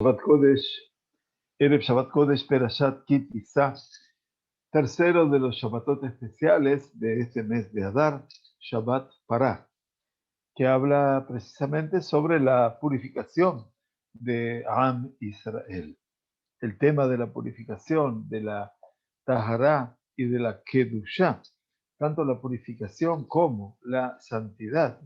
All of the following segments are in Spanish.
Shabbat Kodesh, Erev Shabbat Kodesh, Perashat Ki Tisa, tercero de los Shabbatot especiales de este mes de Adar, Shabbat Parah, que habla precisamente sobre la purificación de Am Israel. El tema de la purificación, de la Tahará y de la Kedushá, tanto la purificación como la santidad,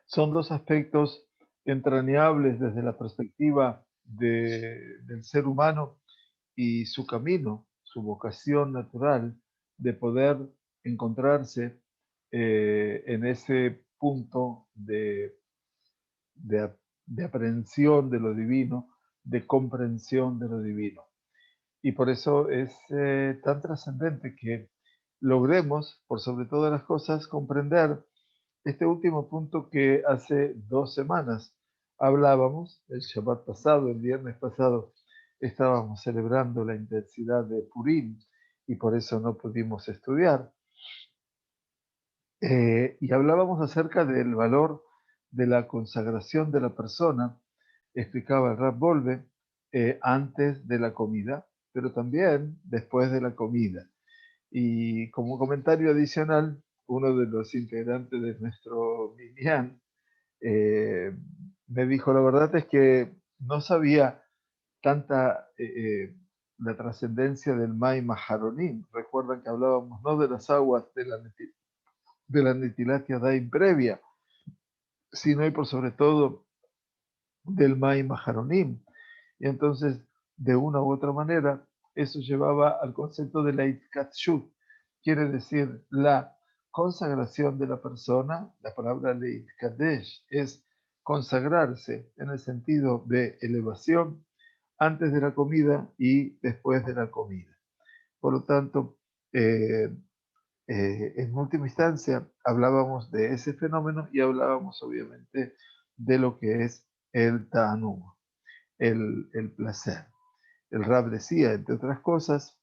son dos aspectos entrañables desde la perspectiva del ser humano y su camino, su vocación natural de poder encontrarse en ese punto de aprehensión de lo divino, de comprensión de lo divino. Y por eso es tan trascendente que logremos, por sobre todas las cosas, comprender este último punto que hace 2 semanas hablábamos, el Shabbat pasado, el viernes pasado, estábamos celebrando la intensidad de Purim y por eso no pudimos estudiar. Y hablábamos acerca del valor de la consagración de la persona, explicaba el Rab Volve, antes de la comida, pero también después de la comida. Y como comentario adicional, uno de los integrantes de nuestro Minyan me dijo, la verdad es que no sabía tanta la trascendencia del Mai Maharonim. Recuerdan que hablábamos no de las aguas de la Netilat Yadayim previa, sino y por sobre todo del Mai Maharonim. Y entonces, de una u otra manera, eso llevaba al concepto de la Itkatshut, quiere decir la consagración de la persona. La palabra Leitkadesh es consagrarse en el sentido de elevación antes de la comida y después de la comida. Por lo tanto, en última instancia, hablábamos de ese fenómeno y hablábamos obviamente de lo que es el ta'anug, el placer. El Rab decía, entre otras cosas,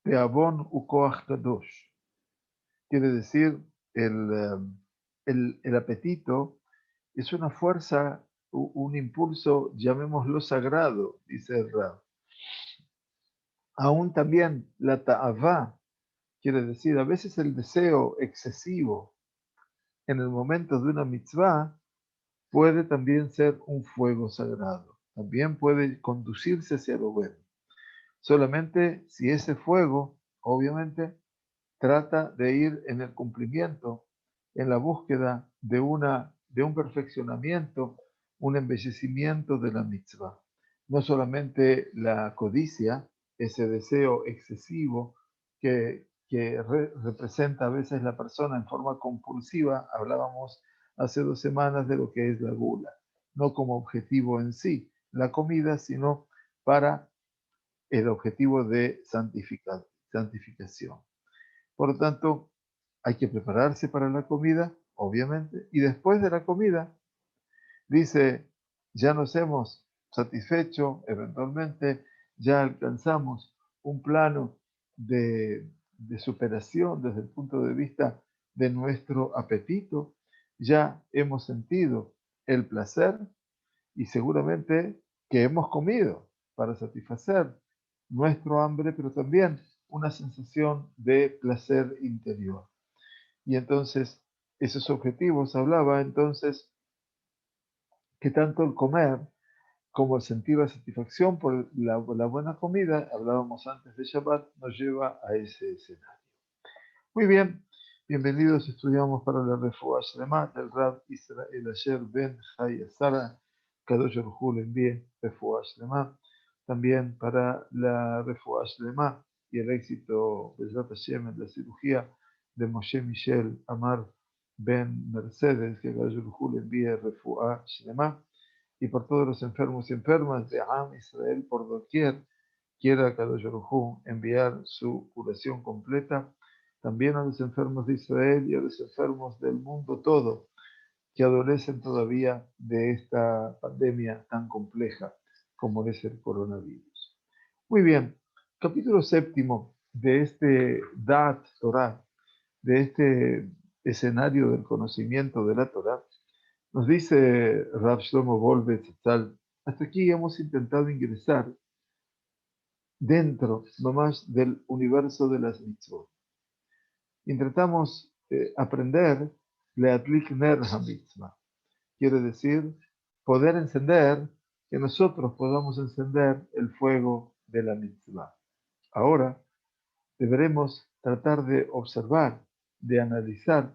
Teavon ukoach kadosh, quiere decir el apetito es una fuerza, un impulso, llamémoslo sagrado, dice el Rab. Aún también la ta'avá, quiere decir a veces el deseo excesivo en el momento de una mitzvah puede también ser un fuego sagrado, también puede conducirse hacia lo bueno. Solamente si ese fuego, obviamente, trata de ir en el cumplimiento, en la búsqueda de un perfeccionamiento, un embellecimiento de la mitzvah. No solamente la codicia, ese deseo excesivo que representa a veces la persona en forma compulsiva. Hablábamos hace 2 semanas de lo que es la gula, no como objetivo en sí, la comida, sino para el objetivo de santificación. Por lo tanto, hay que prepararse para la comida, obviamente, y después de la comida, dice, ya nos hemos satisfecho, eventualmente ya alcanzamos un plano de superación desde el punto de vista de nuestro apetito, ya hemos sentido el placer y seguramente que hemos comido para satisfacer nuestro hambre, pero también una sensación de placer interior. Y entonces, esos objetivos hablaba entonces que tanto el comer como el sentir la satisfacción por la buena comida, hablábamos antes de Shabbat, nos lleva a ese escenario. Muy bien, bienvenidos, estudiamos para la Refuah Shlema del Rab Israel Asher Ben Chaya Sara, Kadosh Baruj Hu le envíe Refuah Shlema, también para la Refuah Shlema y el éxito Bezrat Hashem en la cirugía de Moshe Michel Amar Ben Mercedes, que Kadosh Baruj Hu le envíe Refuah Shlema, y por todos los enfermos y enfermas de Am Israel por doquier, quiera Kadosh Baruj Hu enviar su curación completa, también a los enfermos de Israel y a los enfermos del mundo todo, que adolecen todavía de esta pandemia tan compleja como es el coronavirus. Muy bien, capítulo 7 de este Da'at Torah, de este escenario del conocimiento de la Torah, Nos dice Rav Shlomo Wolbe Tzal, hasta aquí hemos intentado ingresar dentro nomás del universo de las mitzvot. Intentamos aprender Leatlik Ner HaMitzvah. Quiere decir, poder encender, que nosotros podamos encender el fuego de la mitzvah. Ahora deberemos tratar de observar, de analizar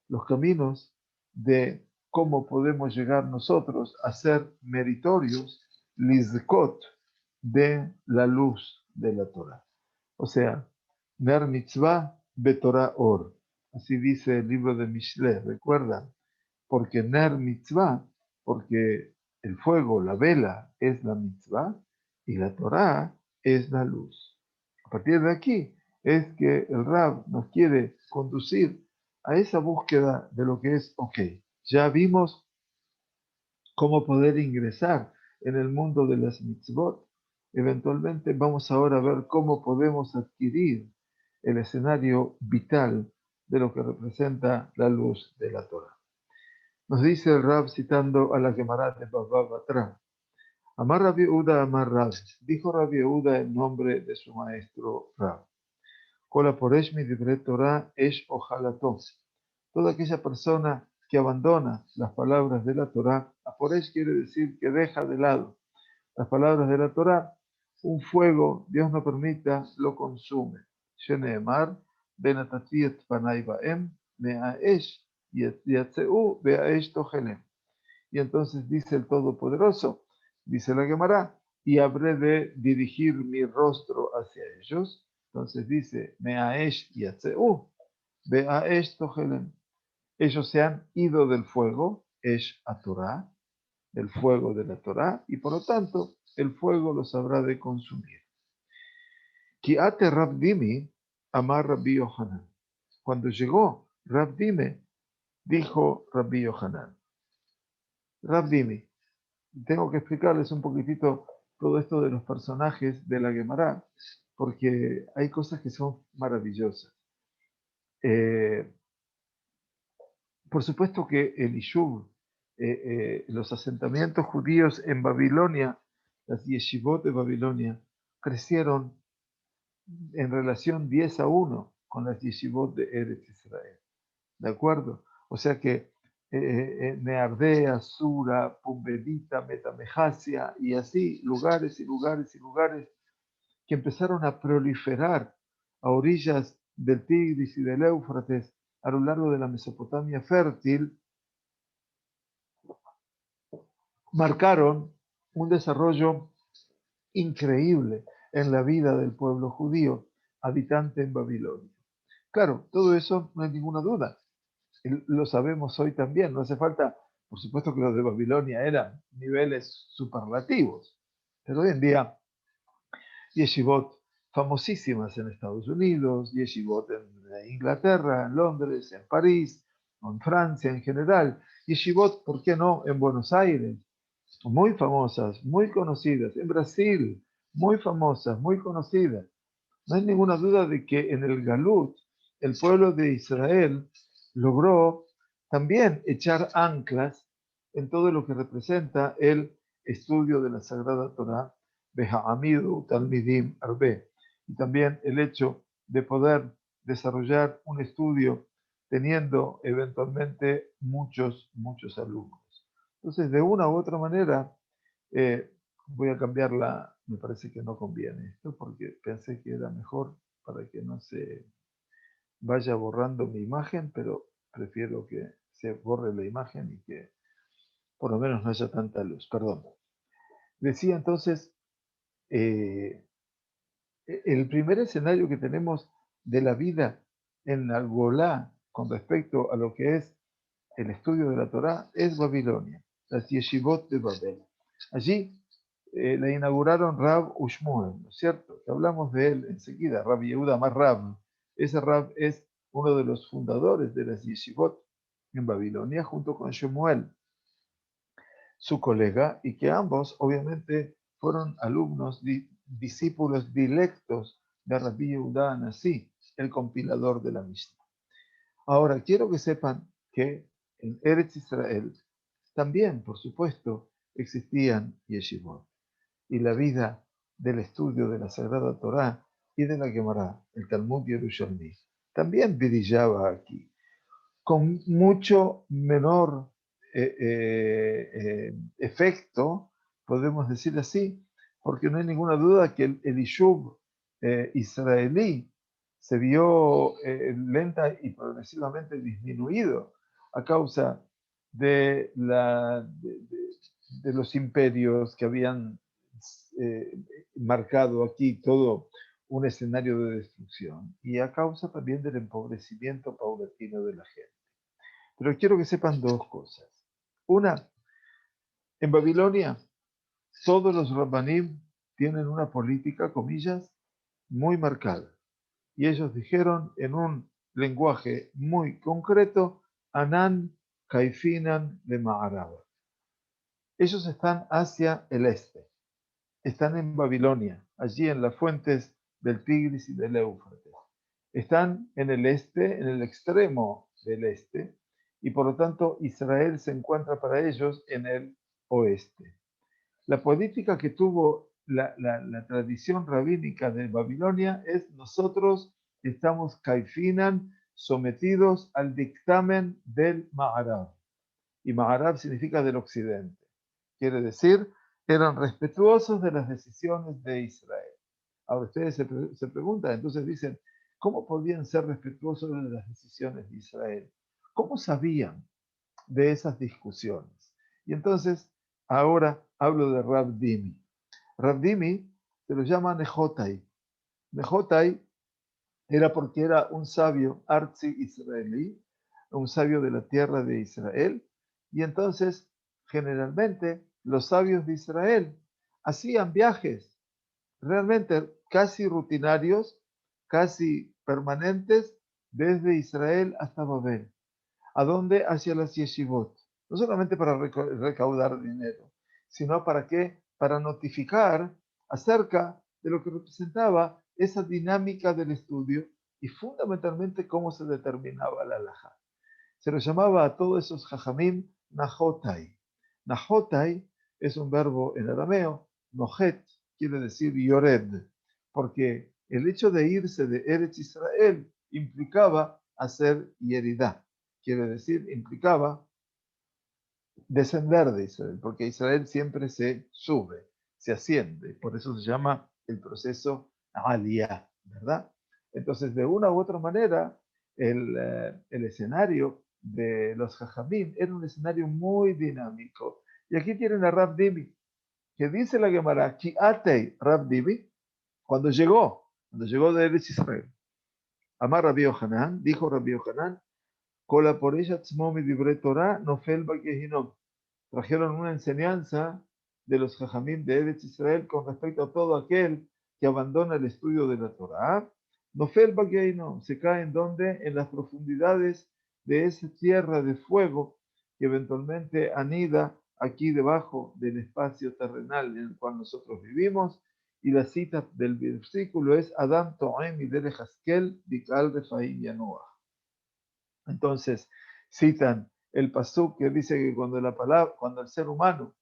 los caminos de cómo podemos llegar nosotros a ser meritorios, lizkot, de la luz de la Torah. O sea, ner mitzvah betorah or. Así dice el libro de Mishle, ¿recuerdan? Porque ner mitzvah, porque el fuego, la vela, es la mitzvah y la Torah es la luz. A partir de aquí es que el Rab nos quiere conducir a esa búsqueda de lo que es, ok, ya vimos cómo poder ingresar en el mundo de las mitzvot. Eventualmente vamos ahora a ver cómo podemos adquirir el escenario vital de lo que representa la luz de la Torah. Nos dice el Rab citando a la Gemara de Baba Batra. Amar Rabbi Yehuda, Amar Rab. Dijo Rabbi Yehuda en nombre de su maestro Rab. Kola poresh mi divrei Torah esh ojalato. Toda aquella persona que abandona las palabras de la Torah, poresh quiere decir que deja de lado las palabras de la Torah, un fuego, Dios no permita, lo consume. Sheneemar, benatati et panai baem, me'aesh, yatzeu be'aesh tohelem. Y entonces dice el Todopoderoso, dice la Gemara, y habré de dirigir mi rostro hacia ellos. Entonces dice, me'aesh yatzeu, be'aesh tohelem. Ellos se han ido del fuego, esh a Torah, del fuego de la Torah, y por lo tanto el fuego los habrá de consumir. Kiate Rabdimi amar Rabbi Yohanan. Cuando llegó Rabdime, dijo Rabbi Yohanan. Rabdimi, tengo que explicarles un poquitito todo esto de los personajes de la Gemara, porque hay cosas que son maravillosas. Por supuesto que el Ishuv, los asentamientos judíos en Babilonia, las yeshivot de Babilonia, crecieron en relación 10-1 con las yeshivot de Eretz Israel. ¿De acuerdo? O sea que Neardea, Sura, Pumbedita, Metamejasia y así, lugares y lugares y lugares que empezaron a proliferar a orillas del Tigris y del Éufrates a lo largo de la Mesopotamia fértil, marcaron un desarrollo increíble en la vida del pueblo judío habitante en Babilonia. Claro, todo eso no hay ninguna duda. Lo sabemos hoy también. No hace falta, por supuesto que los de Babilonia eran niveles superlativos, pero hoy en día yeshivot famosísimas en Estados Unidos, yeshivot en Inglaterra, en Londres, en París, en Francia en general, yeshivot, ¿por qué no?, en Buenos Aires, muy famosas, muy conocidas, en Brasil, muy famosas, muy conocidas. No hay ninguna duda de que en el Galut, el pueblo de Israel logró también echar anclas en todo lo que representa el estudio de la Sagrada Torah, Beha'amidu Talmidim Arbe, y también el hecho de poder desarrollar un estudio teniendo eventualmente muchos alumnos. Entonces, de una u otra manera, voy a cambiarla, me parece que no conviene esto, porque pensé que era mejor para que no se vaya borrando mi imagen, pero prefiero que se borre la imagen y que por lo menos no haya tanta luz. Perdón. Decía entonces, eh, el primer escenario que tenemos de la vida en la Golá con respecto a lo que es el estudio de la Torá es Babilonia, las yeshivot de Babel. Allí la inauguraron Rab Ushmuel, ¿no es cierto? Que hablamos de él enseguida, Rab Yehuda más Rab. Ese Rab es uno de los fundadores de las yeshivot en Babilonia junto con Shemuel, su colega, y que ambos obviamente fueron alumnos, discípulos directos de Rabbi Yehuda Anasí, el compilador de la Mishnah. Ahora, quiero que sepan que en Eretz Israel también, por supuesto, existían yeshivot. Y la vida del estudio de la Sagrada Torá y de la Gemara, el Talmud Yerushalmi, también brillaba aquí, con mucho menor efecto, podemos decir así, porque no hay ninguna duda que el Yishuv israelí se vio lenta y progresivamente disminuido a causa de, de los imperios que habían eh, marcado aquí todo un escenario de destrucción y a causa también del empobrecimiento paulatino de la gente. Pero quiero que sepan dos cosas. Una, en Babilonia, todos los rabbanim tienen una política, comillas, muy marcada. Y ellos dijeron en un lenguaje muy concreto, Anan Kaifinan de Ma'arab. Ellos están hacia el este, están en Babilonia, allí en las fuentes del Tigris y del Éufrates. Están en el este, en el extremo del este, y por lo tanto Israel se encuentra para ellos en el oeste. La política que tuvo la tradición rabínica de Babilonia es: nosotros estamos kaifinan, sometidos al dictamen del Ma'arab. Y Ma'arab significa del occidente. Quiere decir, eran respetuosos de las decisiones de Israel. Ahora ustedes se preguntan, entonces dicen, ¿cómo podían ser respetuosos de las decisiones de Israel? ¿Cómo sabían de esas discusiones? Y entonces, ahora hablo de Rav Dimi. Rav Dimi se lo llama Nehotai. Nehotai era porque era un sabio arzi israelí, un sabio de la tierra de Israel, y entonces generalmente los sabios de Israel hacían viajes realmente casi rutinarios, casi permanentes, desde Israel hasta Babel. ¿A dónde? Hacia las yeshivot. No solamente para recaudar dinero, sino para qué? Para notificar acerca de lo que representaba esa dinámica del estudio y fundamentalmente cómo se determinaba la halajá. Se lo llamaba a todos esos jajamim nahotai. Nahotai es un verbo en arameo, nohet quiere decir yored, porque el hecho de irse de Eretz Israel implicaba hacer yeridá, quiere decir, implicaba descender de Israel, porque Israel siempre se sube, se asciende, por eso se llama el proceso aliyah, ¿verdad? Entonces, de una u otra manera, el escenario de los Jajamim era un escenario muy dinámico. Y aquí tienen a Rav Dimi, que dice la Gemara, Ki atei Rav Dimi, cuando llegó de Eretz Israel. Amar Rabbi Yohanan, dijo Rabbi Yohanan, Kola por ella tzmomi dibre Torah, nofel bagehinom. Trajeron una enseñanza de los Jajamim de Eretz Israel con respecto a todo aquel que abandona el estudio de la Torah. Nofel bagehinom, se cae en donde? En las profundidades de esa tierra de fuego que eventualmente anida aquí debajo del espacio terrenal en el cual nosotros vivimos. Y la cita del versículo es Adam Toem y Dele Haskel Dikal Refaim Yanoah. Entonces, citan el pasuk que dice que cuando el ser humano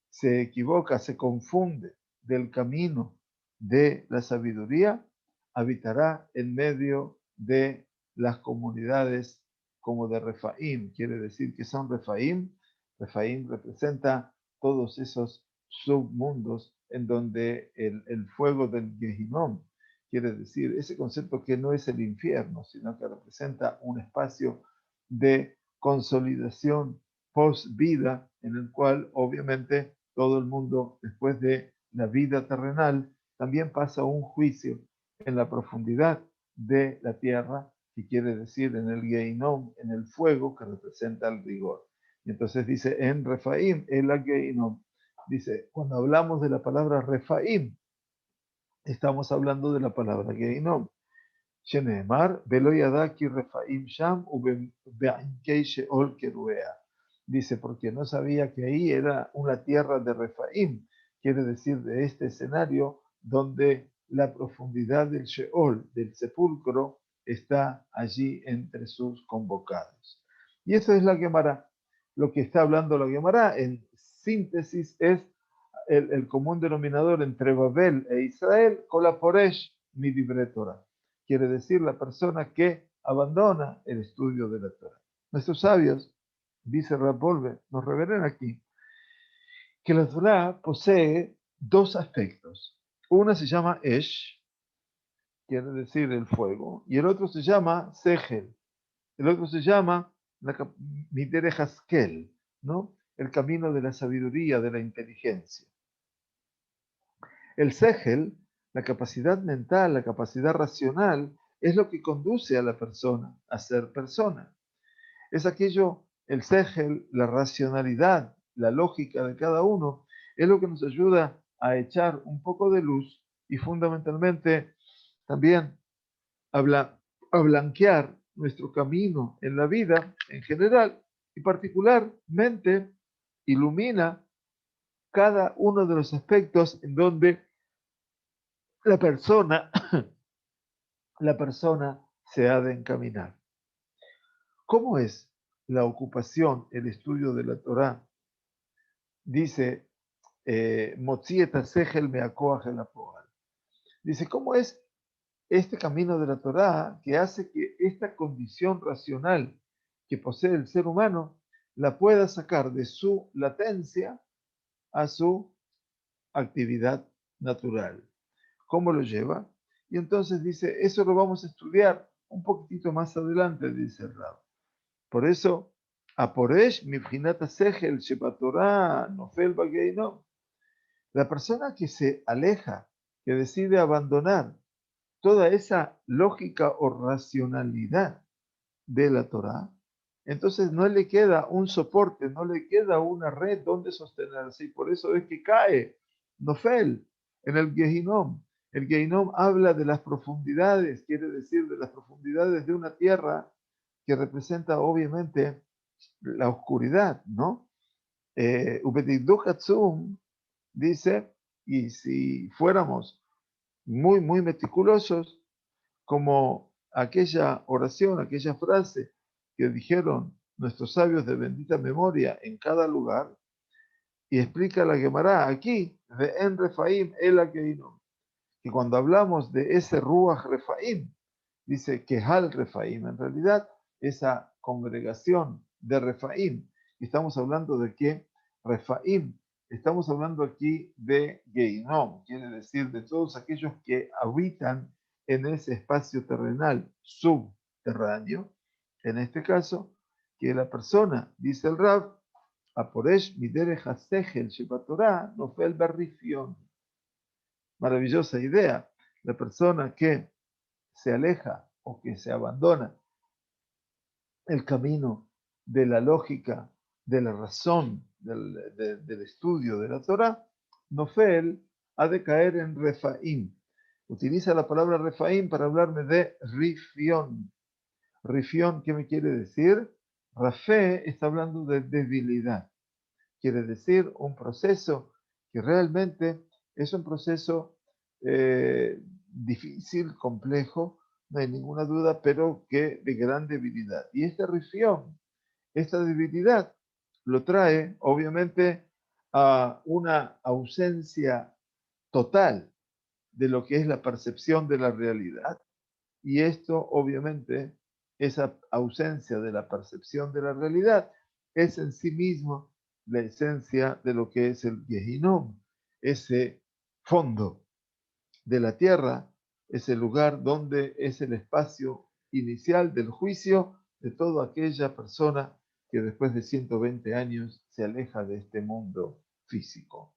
se equivoca, se confunde del camino de la sabiduría, habitará en medio de las comunidades como de Refaim, quiere decir que son Refaim. Refaim representa todos esos submundos en donde el fuego del Gehinom, quiere decir ese concepto que no es el infierno, sino que representa un espacio de consolidación post-vida en el cual obviamente todo el mundo después de la vida terrenal también pasa un juicio en la profundidad de la tierra, que quiere decir en el Geinom, en el fuego que representa el rigor. Y entonces dice en Refaim, el Geinom. Dice, cuando hablamos de la palabra Refaim, estamos hablando de la palabra Geinom. שנאמר, ולא ידע כי רפאים שם ובעמקי שאול קרועיה. Dice, porque no sabía que ahí era una tierra de Refaim, quiere decir de este escenario donde la profundidad del Sheol, del sepulcro, está allí entre sus convocados. Y eso es la Gemara. lo que está hablando la Gemara, en síntesis, es el común denominador entre Babel e Israel, Kolaporesh mi libre Torah. Quiere decir la persona que abandona el estudio de la Torah. Nuestros sabios, dice Rab Wolbe, nos revelan aquí que la Torah posee dos aspectos. Una se llama Esh, quiere decir el fuego, y el otro se llama Segel. El otro se llama Midere Haskel, ¿no? El camino de la sabiduría, de la inteligencia. El Segel, la capacidad mental, la capacidad racional, es lo que conduce a la persona a ser persona. Es aquello, el Segel, la racionalidad, la lógica de cada uno, es lo que nos ayuda a echar un poco de luz y fundamentalmente también a blanquear nuestro camino en la vida en general y particularmente ilumina cada uno de los aspectos en donde la persona, la persona se ha de encaminar. ¿Cómo es la ocupación, el estudio de la Torá? Dice, Motzieta Segel Meakoach el Apoal. Dice, ¿cómo es este camino de la Torá que hace que esta condición racional que posee el ser humano la pueda sacar de su latencia a su actividad natural? ¿Cómo lo lleva? Y entonces dice, eso lo vamos a estudiar un poquitito más adelante, dice el Rab. Por eso, Aporesh mibhinat segel shebatorá nofel bageinom. La persona que se aleja, que decide abandonar toda esa lógica o racionalidad de la Torá, entonces no le queda un soporte, no le queda una red donde sostenerse, y por eso es que cae Nofel en el Gehinom. El Gehinom habla de las profundidades, quiere decir de las profundidades de una tierra que representa obviamente la oscuridad, ¿no? Ubedidduch Hatzum dice, y si fuéramos muy meticulosos, como aquella oración, aquella frase que dijeron nuestros sabios de bendita memoria en cada lugar, y explica la Gemara aquí, de en Refaim el Akeinom, que cuando hablamos de ese Ruach Refaim, dice que Hal Refaim, en realidad esa congregación de Refaim, y estamos hablando de que Refaim, estamos hablando aquí de Geinom, quiere decir de todos aquellos que habitan en ese espacio terrenal subterráneo, en este caso, que la persona, dice el Rab, Aporesh midere hasegel shebatorá nofel berrifión. Maravillosa idea. La persona que se aleja o que se abandona el camino de la lógica, de la razón, del estudio de la Torah, Nofel ha de caer en Refaim. Utiliza la palabra Refaim para hablarme de Rifión. Rifión, ¿qué me quiere decir? Rafé está hablando de debilidad. Quiere decir un proceso que realmente es un proceso difícil, complejo, no hay ninguna duda, pero que de gran debilidad. Y esta rifión, esta debilidad, lo trae obviamente a una ausencia total de lo que es la percepción de la realidad. Y esto obviamente, esa ausencia de la percepción de la realidad, es en sí mismo la esencia de lo que es el Gehinom, ese fondo de la tierra, ese lugar donde es el espacio inicial del juicio de toda aquella persona que después de 120 años se aleja de este mundo físico.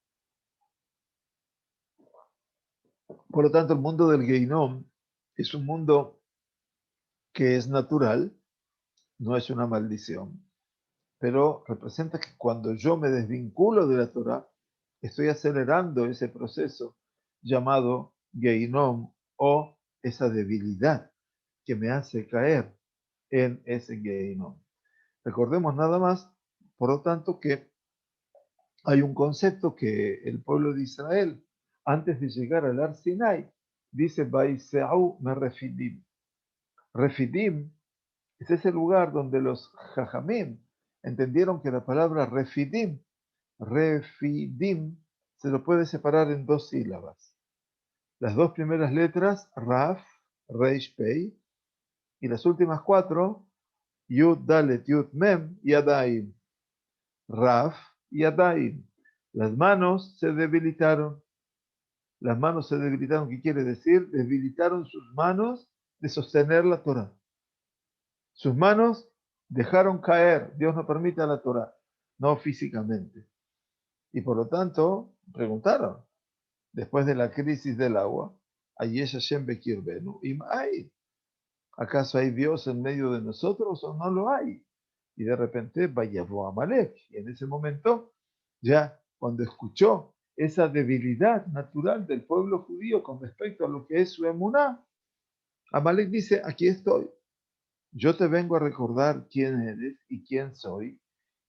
Por lo tanto, el mundo del Gehinom es un mundo que es natural, no es una maldición, pero representa que cuando yo me desvinculo de la Torah, estoy acelerando ese proceso llamado Geinom o esa debilidad que me hace caer en ese Geinom. Recordemos nada más, por lo tanto, que hay un concepto que el pueblo de Israel, antes de llegar al Ar Sinai, dice, Baiseau me refidim. Refidim es ese lugar donde los Jajamim, entendieron que la palabra refidim, se lo puede separar en dos sílabas. Las dos primeras letras, Raf, Reish Pei, y las últimas cuatro, Yud Dalet Yud Mem y Adaim. Raf y Adaim. Las manos se debilitaron. Las manos se debilitaron, ¿qué quiere decir? Debilitaron sus manos de sostener la Torah. Sus manos dejaron caer, Dios no permite a la Torah, no físicamente. Y por lo tanto, preguntaron, después de la crisis del agua, ¿Ayesh Hashem Bekirbenu? ¿Acaso hay Dios en medio de nosotros o no lo hay? Y de repente, Vayavo Amalek. Y en ese momento, ya cuando escuchó esa debilidad natural del pueblo judío con respecto a lo que es su emuná, Amalek dice, aquí estoy. Yo te vengo a recordar quién eres y quién soy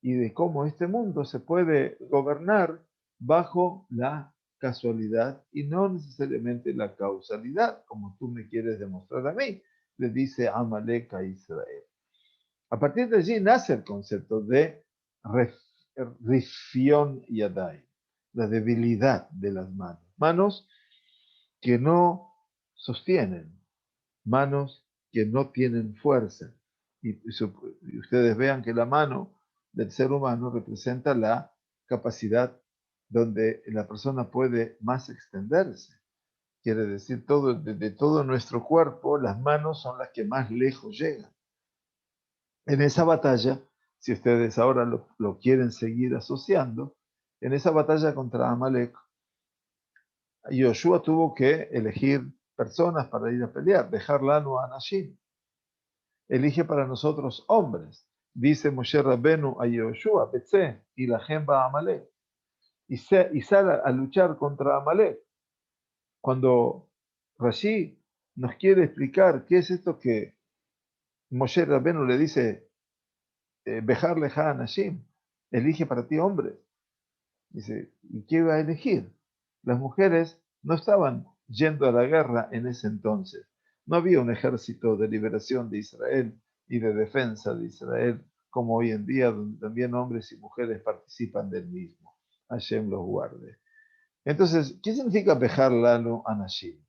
y de cómo este mundo se puede gobernar bajo la casualidad y no necesariamente la causalidad, como tú me quieres demostrar a mí, le dice Amalek a Israel. A partir de allí nace el concepto de Rifión Yadai, la debilidad de las manos. Manos que no sostienen, manos que no tienen fuerza. Y ustedes vean que la mano del ser humano representa la capacidad donde la persona puede más extenderse. Quiere decir, de todo nuestro cuerpo, las manos son las que más lejos llegan. En esa batalla, si ustedes ahora lo quieren seguir asociando, en esa batalla contra Amalek, Yoshua tuvo que elegir personas para ir a pelear, dejar lano a Anashim. Elige para nosotros hombres. Dice Moshe Rabbenu a Yoshua, Betze, y la Jemba Amalek. Y sale a luchar contra Amalek. Cuando Rashi nos quiere explicar qué es esto que Moshe Rabbenu le dice, Bejar leja Anashim, elige para ti hombres. Dice, ¿y qué iba a elegir? Las mujeres no estaban yendo a la guerra en ese entonces. No había un ejército de liberación de Israel y de defensa de Israel como hoy en día, donde también hombres y mujeres participan del mismo. Hashem los guarde. Entonces, ¿qué significa Bejar Lanu Anashim?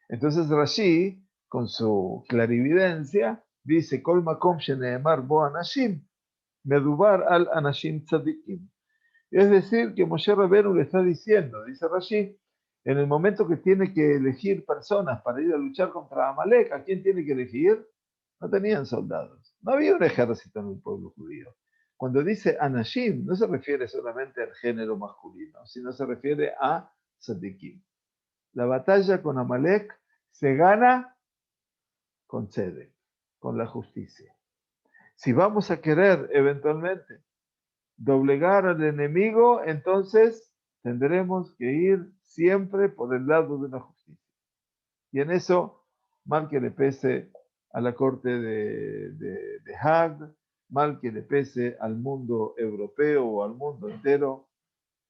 Entonces Rashi, con su clarividencia, dice, Kol makom sheneemar bo Anashim, medubar al Anashim tzadikim. Es decir, que Moshe Rabbeinu le está diciendo, dice Rashi, en el momento que tiene que elegir personas para ir a luchar contra Amalek, ¿a quién tiene que elegir? No tenían soldados. No había un ejército en el pueblo judío. Cuando dice Anashim, no se refiere solamente al género masculino, sino se refiere a Sadikim. La batalla con Amalek se gana con Tzedek, con la justicia. Si vamos a querer eventualmente doblegar al enemigo, entonces tendremos que ir siempre por el lado de la justicia. Y en eso, mal que le pese a la corte de Haag, mal que le pese al mundo europeo o al mundo entero,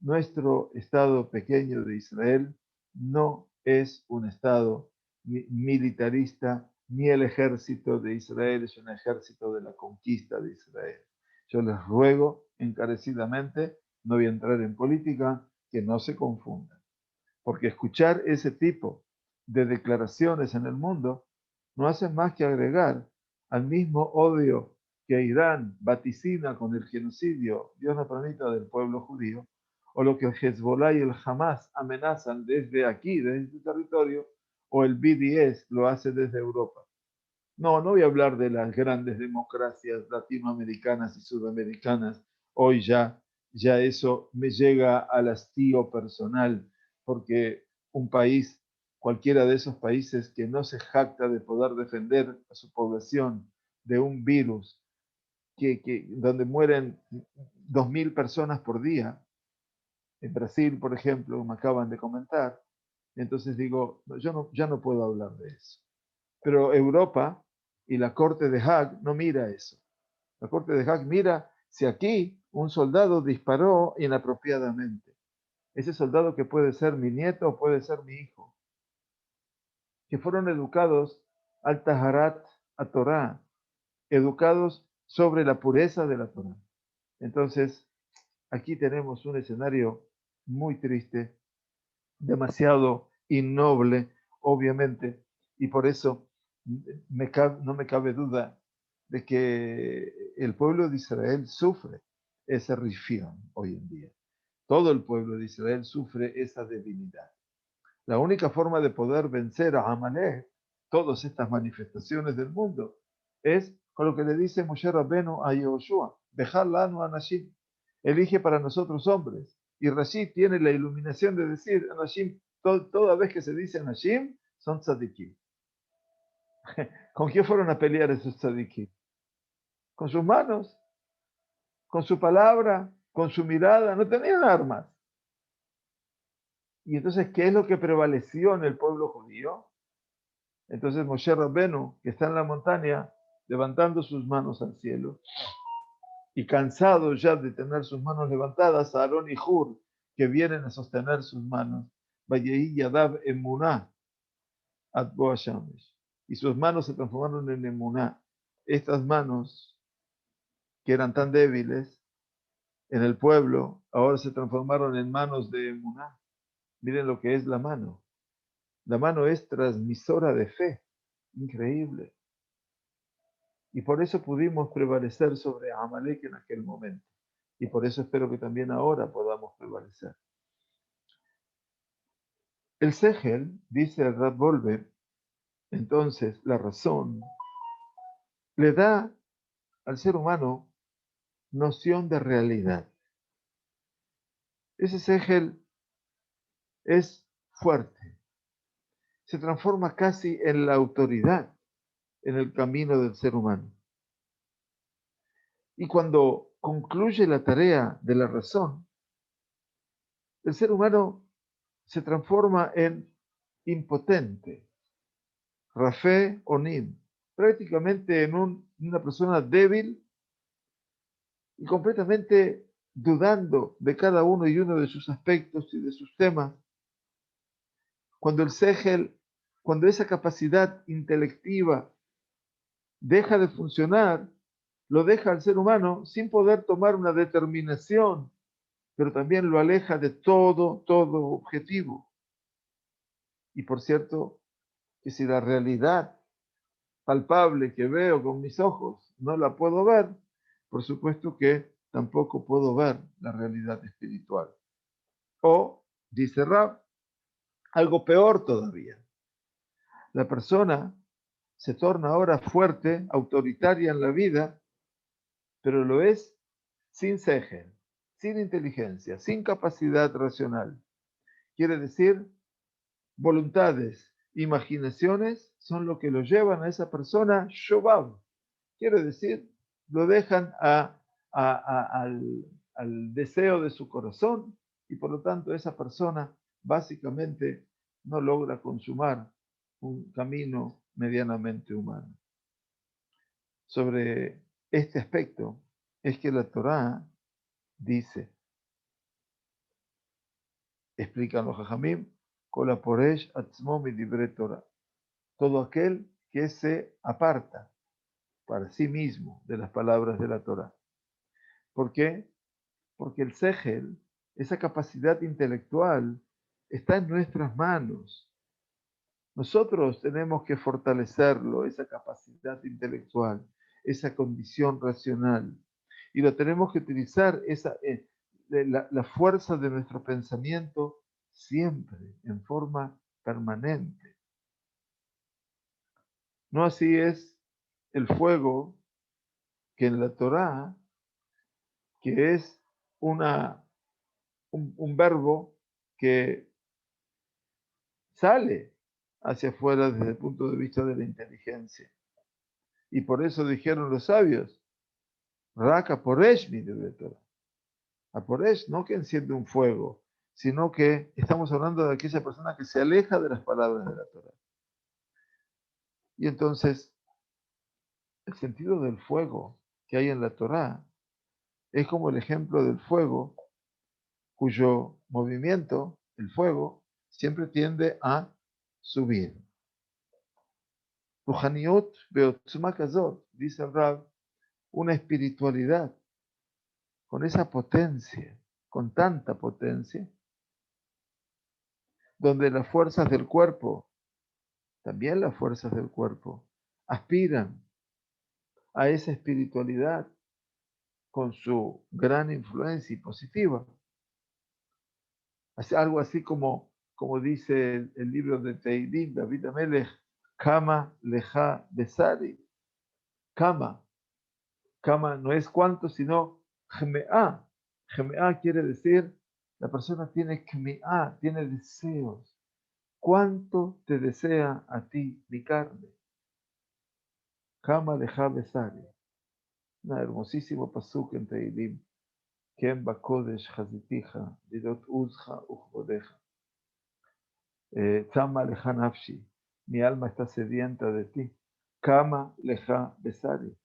nuestro Estado pequeño de Israel no es un Estado militarista, ni el ejército de Israel es un ejército de la conquista de Israel. Yo les ruego encarecidamente, no voy a entrar en política, que no se confundan, porque escuchar ese tipo de declaraciones en el mundo no hacen más que agregar al mismo odio que Irán vaticina con el genocidio, Dios no permita, del pueblo judío, o lo que el Hezbollah y el Hamas amenazan desde aquí, desde este territorio, o el BDS lo hace desde Europa. No voy a hablar de las grandes democracias latinoamericanas y sudamericanas. Hoy ya eso me llega al hastío personal, porque un país, cualquiera de esos países que no se jacta de poder defender a su población de un virus donde mueren 2.000 personas por día, en Brasil, por ejemplo, me acaban de comentar, entonces digo, ya no puedo hablar de eso. Pero Europa y la Corte de Haag no mira eso. La Corte de Haag mira si aquí un soldado disparó inapropiadamente. Ese soldado que puede ser mi nieto o puede ser mi hijo. Que fueron educados al Taharat a Torah, educados sobre la pureza de la Torah. Entonces, aquí tenemos un escenario muy triste, demasiado innoble, obviamente, y por eso no me cabe duda de que el pueblo de Israel sufre esa rifión hoy en día. Todo el pueblo de Israel sufre esa debilidad. La única forma de poder vencer a Amalek, todas estas manifestaciones del mundo, es con lo que le dice Moshe Rabbenu a Yehoshua, Bejal lanu anashim, elige para nosotros hombres. Y Rashid tiene la iluminación de decir anashim, toda vez que se dice anashim, son tzadikim. ¿Con quién fueron a pelear esos tzadikim? Con sus manos, con su palabra, con su mirada, no tenían armas. Y entonces, ¿qué es lo que prevaleció en el pueblo judío? Entonces Moshe Rabbenu, que está en la montaña, levantando sus manos al cielo, y cansado ya de tener sus manos levantadas, Aarón y Hur, que vienen a sostener sus manos, Vayehi Yadav Emuná, Ad Boa Shamesh, y sus manos se transformaron en Emuná. Estas manos, que eran tan débiles en el pueblo, ahora se transformaron en manos de Emuná. Miren lo que es la mano. La mano es transmisora de fe. Increíble. Y por eso pudimos prevalecer sobre Amalek en aquel momento. Y por eso espero que también ahora podamos prevalecer. El Segel, dice el Rab Wolbe, entonces la razón le da al ser humano noción de realidad. Ese Segel es fuerte, se transforma casi en la autoridad en el camino del ser humano. Y cuando concluye la tarea de la razón, el ser humano se transforma en impotente, Rafé Onim, prácticamente en una persona débil y completamente dudando de cada uno y uno de sus aspectos y de sus temas. Cuando el Segel, cuando esa capacidad intelectiva deja de funcionar, lo deja al ser humano sin poder tomar una determinación, pero también lo aleja de todo objetivo. Y por cierto, que si la realidad palpable que veo con mis ojos no la puedo ver, por supuesto que tampoco puedo ver la realidad espiritual. O, dice Rab, algo peor todavía. La persona se torna ahora fuerte, autoritaria en la vida, pero lo es sin segen, sin inteligencia, sin capacidad racional. Quiere decir, voluntades, imaginaciones son lo que lo llevan a esa persona shobab. Quiere decir, lo dejan al deseo de su corazón y por lo tanto esa persona básicamente no logra consumar un camino medianamente humano. Sobre este aspecto es que la Torá dice, explican los Jajamim, Kolaporesh atzmo midibre Torah, todo aquel que se aparta para sí mismo de las palabras de la Torá. ¿Por qué? Porque el Segel, esa capacidad intelectual, está en nuestras manos. Nosotros tenemos que fortalecerlo, esa capacidad intelectual, esa condición racional. Y lo tenemos que utilizar, la fuerza de nuestro pensamiento siempre, en forma permanente. No así es el fuego que en la Torá, que es un verbo que sale hacia afuera desde el punto de vista de la inteligencia. Y por eso dijeron los sabios, Raka Poresh mi Torah. A Poresh no que enciende un fuego, sino que estamos hablando de aquella persona que se aleja de las palabras de la Torah. Y entonces, el sentido del fuego que hay en la Torah es como el ejemplo del fuego cuyo movimiento, el fuego, siempre tiende a subir. Ruhaniot beotzma kazot, dice el Rab, una espiritualidad con esa potencia, con tanta potencia, donde las fuerzas del cuerpo, también las fuerzas del cuerpo, aspiran a esa espiritualidad con su gran influencia y positiva. Algo así como dice el libro de Teilim, David Amelech, Kama leja besari. Kama. Kama no es cuánto, sino Jme'a. Jme'a quiere decir, la persona tiene Kme'a, tiene deseos. ¿Cuánto te desea a ti mi carne? Kama leja besari. Un hermosísimo pasuk en Teilim. Ken bakodesh chazitija, lidot uzja uchbodeja. Tama leja nafshi. Mi alma está sedienta de ti. Kama leja besari.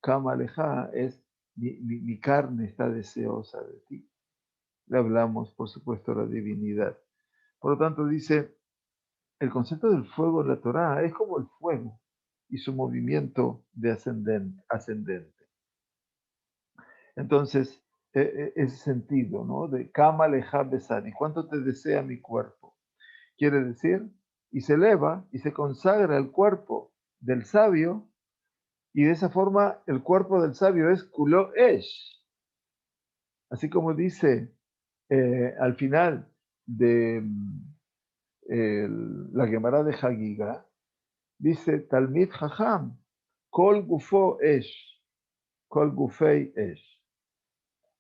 Kama leja es mi carne está deseosa de ti. Le hablamos, por supuesto, de la divinidad. Por lo tanto, dice, el concepto del fuego en la Torá es como el fuego y su movimiento de ascendente. Entonces, ese sentido, ¿no? De Kama leja besari. ¿Cuánto te desea mi cuerpo? Quiere decir, y se eleva y se consagra el cuerpo del sabio, y de esa forma el cuerpo del sabio es Kulo Esh. Así como dice al final de la Gemara de Hagiga, dice Talmid Jajam, Kol Gufo Esh, Kol Gufei Esh.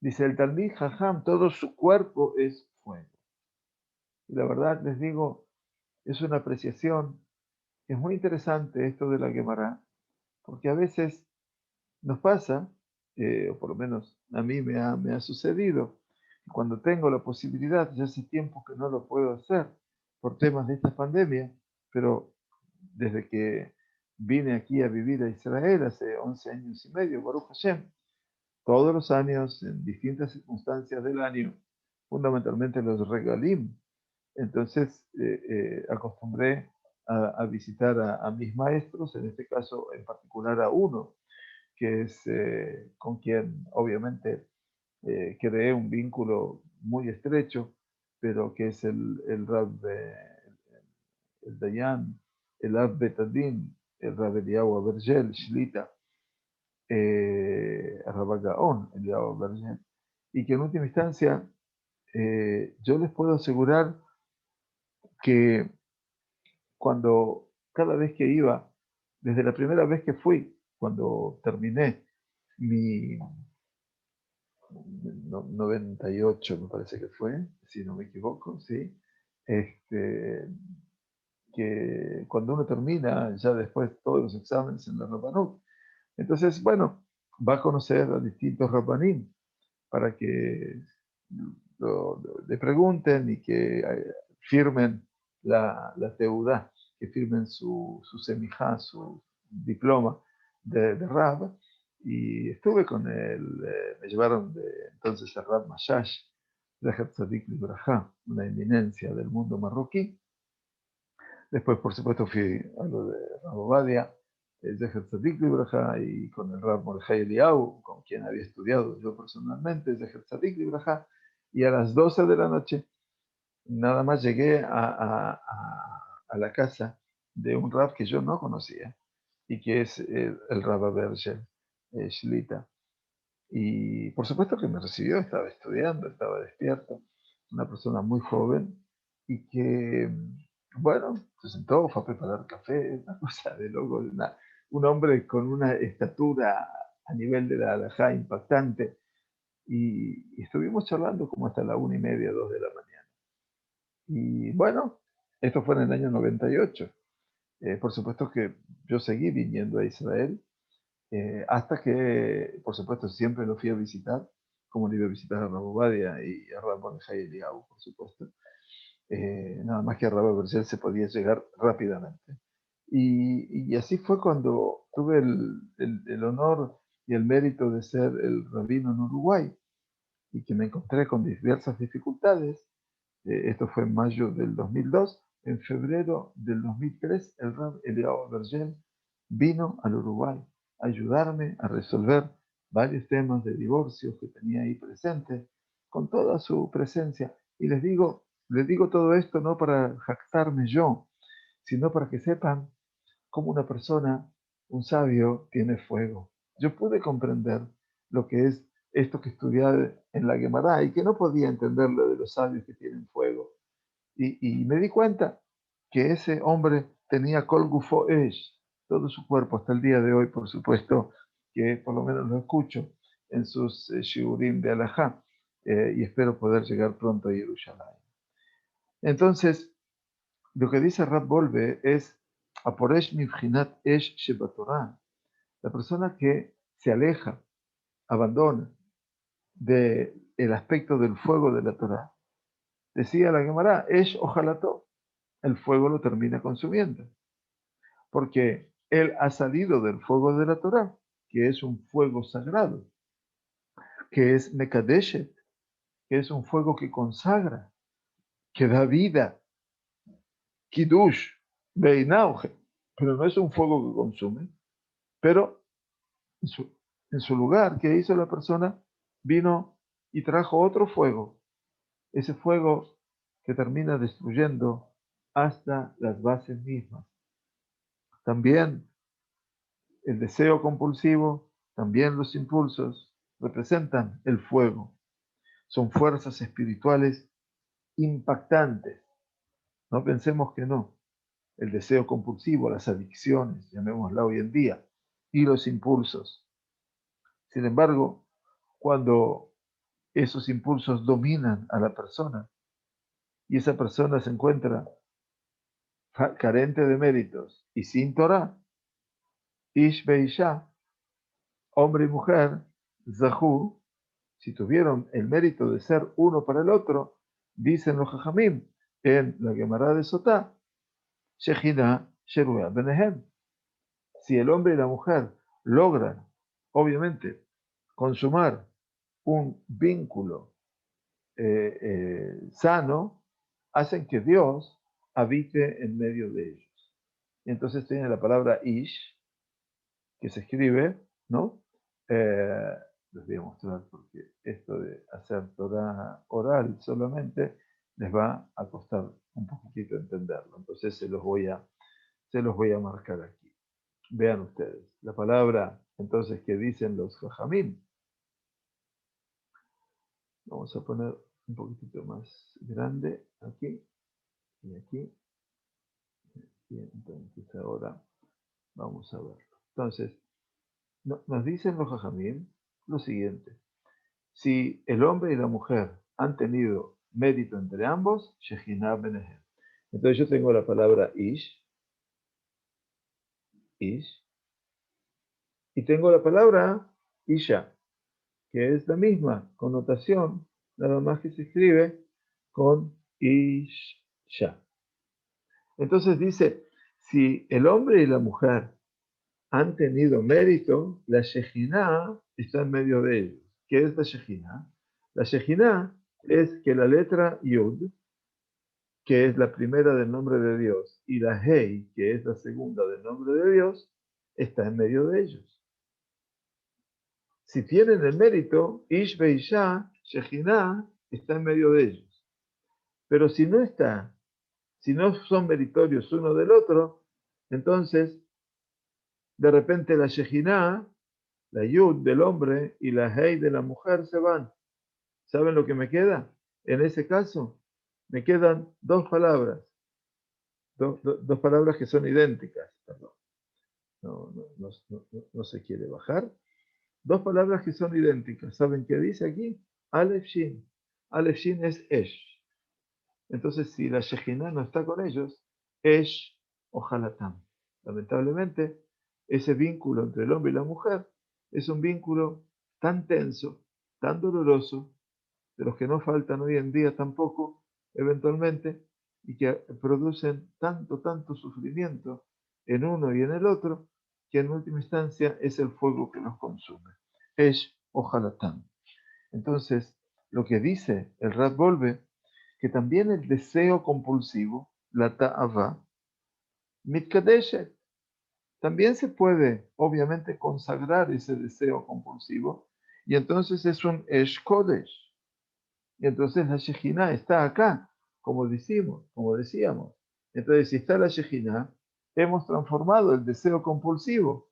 Dice el Talmid Jajam, todo su cuerpo es fuego. Y la verdad les digo, es una apreciación, es muy interesante esto de la Gemara, porque a veces nos pasa, o por lo menos a mí me ha sucedido, cuando tengo la posibilidad, ya hace tiempo que no lo puedo hacer por temas de esta pandemia, pero desde que vine aquí a vivir a Israel hace 11 años y medio, Baruch Hashem, todos los años, en distintas circunstancias del año, fundamentalmente los regalim, entonces acostumbré a visitar a mis maestros, en este caso en particular a uno, que es con quien obviamente creé un vínculo muy estrecho, pero que es el Rab, el Dayan, el Rab Betadin, el Rab Eliyahu Abergel, Shlita, el Rab Gaon, Eliyahu Abergel, y que en última instancia yo les puedo asegurar que cada vez que iba, desde la primera vez que fui, cuando terminé mi 98 me parece que fue, si no me equivoco, ¿sí? Que cuando uno termina ya después todos los exámenes en la Rabanut, entonces, bueno, va a conocer a distintos Rabbanim para que le pregunten y que firmen la teudá, que firmen su semijá, su diploma de Rab. Y estuve con él, me llevaron entonces a Rab Mashash, Zecher Tzadik Libraja, una eminencia del mundo marroquí. Después, por supuesto, fui a lo de Rab Ovadia, Zecher Tzadik Libraja, y con el Rab Mordechai Eliyahu, con quien había estudiado yo personalmente, Zecher Tzadik Libraja, y a las 12 de la noche nada más llegué a la casa de un Rab que yo no conocía, y que es el Rab Abergel, Shlita. Y por supuesto que me recibió, estaba estudiando, estaba despierto, una persona muy joven, y que, bueno, se sentó, fue a preparar café, una cosa de loco, un hombre con una estatura a nivel de la halajá impactante, y estuvimos charlando como hasta la 1:30, 2 de la mañana. Y bueno, esto fue en el año 98. Por supuesto que yo seguí viniendo a Israel, hasta que, por supuesto, siempre lo fui a visitar, como le iba a visitar a Rab Ovadia y a Rab Mordechai Eliyahu, por supuesto. Nada más que a Rab Abergel se podía llegar rápidamente. Y así fue cuando tuve el honor y el mérito de ser el rabino en Uruguay, y que me encontré con diversas dificultades. Esto fue en mayo del 2002. En febrero del 2003, el Rab Eliyahu Abergel vino al Uruguay a ayudarme a resolver varios temas de divorcio que tenía ahí presentes, con toda su presencia. Y les digo todo esto no para jactarme yo, sino para que sepan cómo una persona, un sabio, tiene fuego. Yo pude comprender lo que es esto que estudié en la Gemara y que no podía entender lo de los sabios que tienen fuego. Y me di cuenta que ese hombre tenía Kol Gufo Esh, todo su cuerpo, hasta el día de hoy, por supuesto, que por lo menos lo escucho en sus shiurim de Alajá, y espero poder llegar pronto a Jerusalén. Entonces, lo que dice Rab Volve es, Aporesh Mivchinat Esh Shebatorah, la persona que se aleja, abandona del aspecto del fuego de la Torah. Decía la Gemara, Esh Ojalato, el fuego lo termina consumiendo, porque él ha salido del fuego de la Torah, que es un fuego sagrado, que es Mekadeshet, que es un fuego que consagra, que da vida, Kiddush, Beinauge, pero no es un fuego que consume, pero en su, en su lugar, ¿qué hizo la persona? Vino y trajo otro fuego, ese fuego que termina destruyendo hasta las bases mismas. También el deseo compulsivo, también los impulsos, representan el fuego. Son fuerzas espirituales impactantes. No pensemos que no. El deseo compulsivo, las adicciones, llamémosla hoy en día, y los impulsos. Sin embargo, cuando esos impulsos dominan a la persona y esa persona se encuentra carente de méritos y sin Torah, Ish Beisha, hombre y mujer, Zahu, si tuvieron el mérito de ser uno para el otro, dicen los Jajamim en la Gemara de Sotá, Shechina Sheruya Benehem. Si el hombre y la mujer logran, obviamente, consumar un vínculo sano, hacen que Dios habite en medio de ellos. Y entonces tiene la palabra Ish, que se escribe, ¿no? Les voy a mostrar porque esto de hacer Torah oral solamente les va a costar un poquitito entenderlo. Entonces se los voy a marcar aquí. Vean ustedes. La palabra entonces que dicen los jajamim. Vamos a poner un poquitito más grande aquí y aquí. Y entonces ahora vamos a verlo. Entonces, nos dicen los jajamim lo siguiente. Si el hombre y la mujer han tenido mérito entre ambos, Shejinah Benehem. Entonces yo tengo la palabra Ish, Ish, y tengo la palabra Isha, que es la misma connotación, nada más que se escribe con Isha. Entonces dice, si el hombre y la mujer han tenido mérito, la Shejinah está en medio de ellos. ¿Qué es la Shejinah? La Shejinah es que la letra Yud, que es la primera del nombre de Dios, y la Hei, que es la segunda del nombre de Dios, está en medio de ellos. Si tienen el mérito, Ish Beishá, Shejinah, está en medio de ellos. Pero si no está, si no son meritorios uno del otro, entonces de repente la Shejinah, la Yud del hombre y la Hei de la mujer se van. ¿Saben lo que me queda? En ese caso, me quedan dos palabras. Dos palabras que son idénticas. Perdón. No se quiere bajar. Dos palabras que son idénticas. ¿Saben qué dice aquí? Aleph Shin. Aleph Shin es Esh. Entonces, si la Shejinah no está con ellos, Esh o Halatam. Lamentablemente, ese vínculo entre el hombre y la mujer es un vínculo tan tenso, tan doloroso, de los que no faltan hoy en día tampoco, eventualmente, y que producen tanto sufrimiento en uno y en el otro, que en última instancia es el fuego que nos consume. Es ojalatán. Entonces, lo que dice el Rab Volve, que también el deseo compulsivo, la ta'ava, mitkadeshet, También se puede, obviamente, consagrar ese deseo compulsivo y entonces es un Esh Kodesh. Y entonces la Shejina está acá, como decíamos. Entonces, si está la Shejina, hemos transformado el deseo compulsivo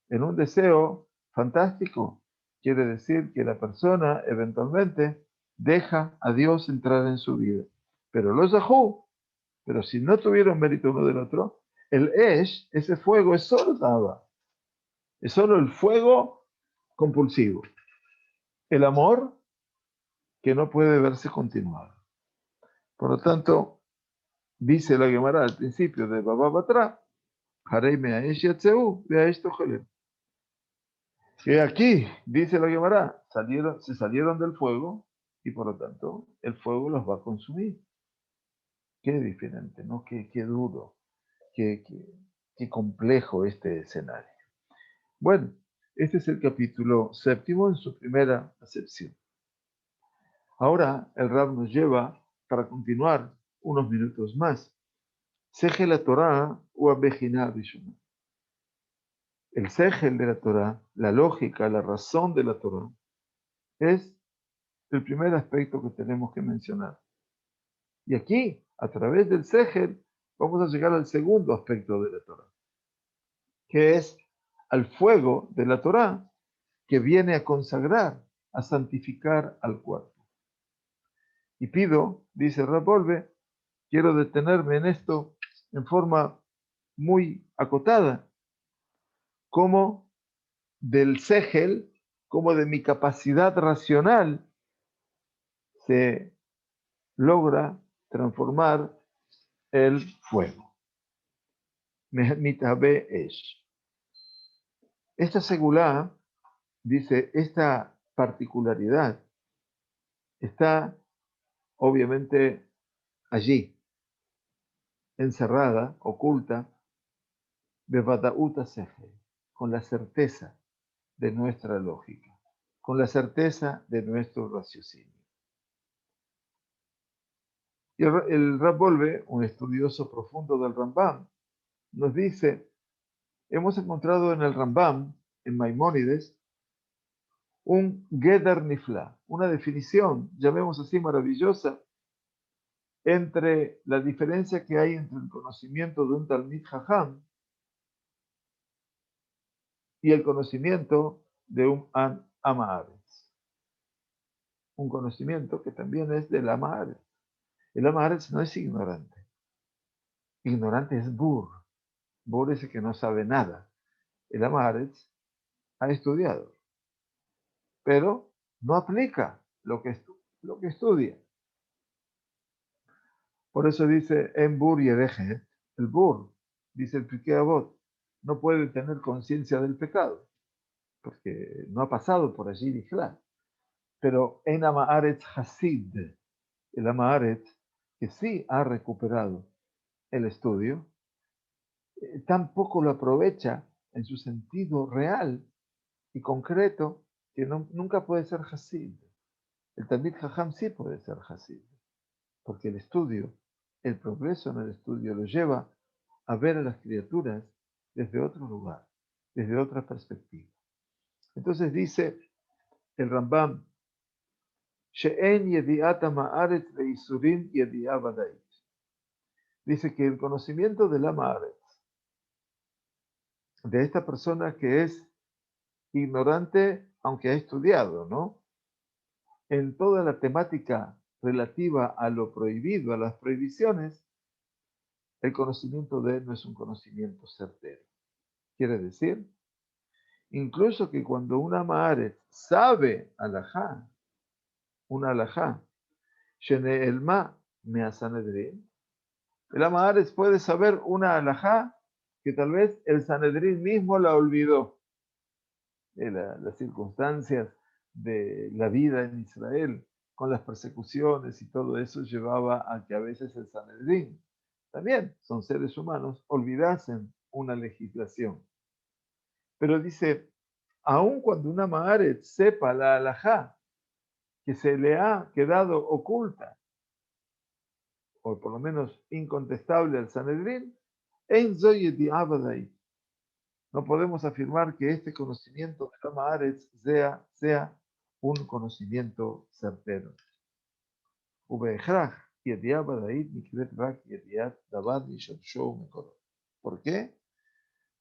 en un deseo fantástico. Quiere decir que la persona eventualmente deja a Dios entrar en su vida. Pero los Zahú, pero si no tuvieron mérito uno del otro, el Esh, ese fuego, es solo Dava. Es solo el fuego compulsivo. El amor que no puede verse continuado. Por lo tanto, dice la Gemara al principio de Baba Batra, Harei Me'aesh Yatzeu, Ve'aesh Tojelem. Que aquí, dice la Gemara, se salieron del fuego y por lo tanto el fuego los va a consumir. Qué diferente, ¿no? Qué duro, qué complejo este escenario. Bueno, este es el capítulo 7 en su primera acepción. Ahora el Rab nos lleva para continuar unos minutos más. Sejel la Torah o Abejina Rishona. El Sejel de la Torah, la lógica, la razón de la Torah, es el primer aspecto que tenemos que mencionar. Y aquí, a través del Sejel, vamos a llegar al segundo aspecto de la Torah, que es al fuego de la Torah que viene a consagrar, a santificar al cuerpo. Y pido, dice Rabolve, quiero detenerme en esto en forma muy acotada, como del Sejel, como de mi capacidad racional, se logra transformar el fuego. Mitabe Esh. Esta segulá, dice, esta particularidad está obviamente allí, encerrada, oculta, bevadauta sejel, con la certeza de nuestra lógica, con la certeza de nuestro raciocinio. Y el Rab Wolbe, un estudioso profundo del Rambam, nos dice, hemos encontrado en el Rambam, en Maimónides, un Geder Nifla, una definición, llamemos así, maravillosa, entre la diferencia que hay entre el conocimiento de un Talmid Jajam y el conocimiento de un Amaharetz. Un conocimiento que también es del Amaharetz. El Amaharetz no es ignorante. Ignorante es Bur. Bur es el que no sabe nada. El Amaharetz ha estudiado, pero no aplica lo que estudia. Por eso dice en Bur y Edeje, el Bur, dice el Pirkei Avot, no puede tener conciencia del pecado, porque no ha pasado por allí Bichlal. Pero en Amaharetz Hasid, el Amaharetz, que sí ha recuperado el estudio, tampoco lo aprovecha en su sentido real y concreto, que nunca puede ser Hasid. El Talmid Jajam sí puede ser Hasid, porque el estudio, el progreso en el estudio lo lleva a ver a las criaturas desde otro lugar, desde otra perspectiva. Entonces dice el Rambam, She'en yedi'at ha'ma'aretz ve'isurim yedi'ah vadait. Dice que el conocimiento del Ha'ma'aretz, de esta persona que es ignorante, aunque ha estudiado, ¿no? En toda la temática relativa a lo prohibido, a las prohibiciones, el conocimiento de él no es un conocimiento certero. Quiere decir, incluso que cuando un Ha'ma'aretz sabe alajá, una alajá, Shene Elma me Sanedrin, el Ha'ma'aretz puede saber una alajá que tal vez el Sanedrín mismo la olvidó. Las circunstancias de la vida en Israel, con las persecuciones y todo eso, llevaba a que a veces el Sanedrín, también son seres humanos, olvidasen una legislación. Pero dice, aun cuando una Ha'ma'aretz sepa la alajá que se le ha quedado oculta, o por lo menos incontestable al Sanedrín, en Zoyedi Abadai. no podemos afirmar que este conocimiento de Lama Aretz sea un conocimiento certero. ¿Por qué?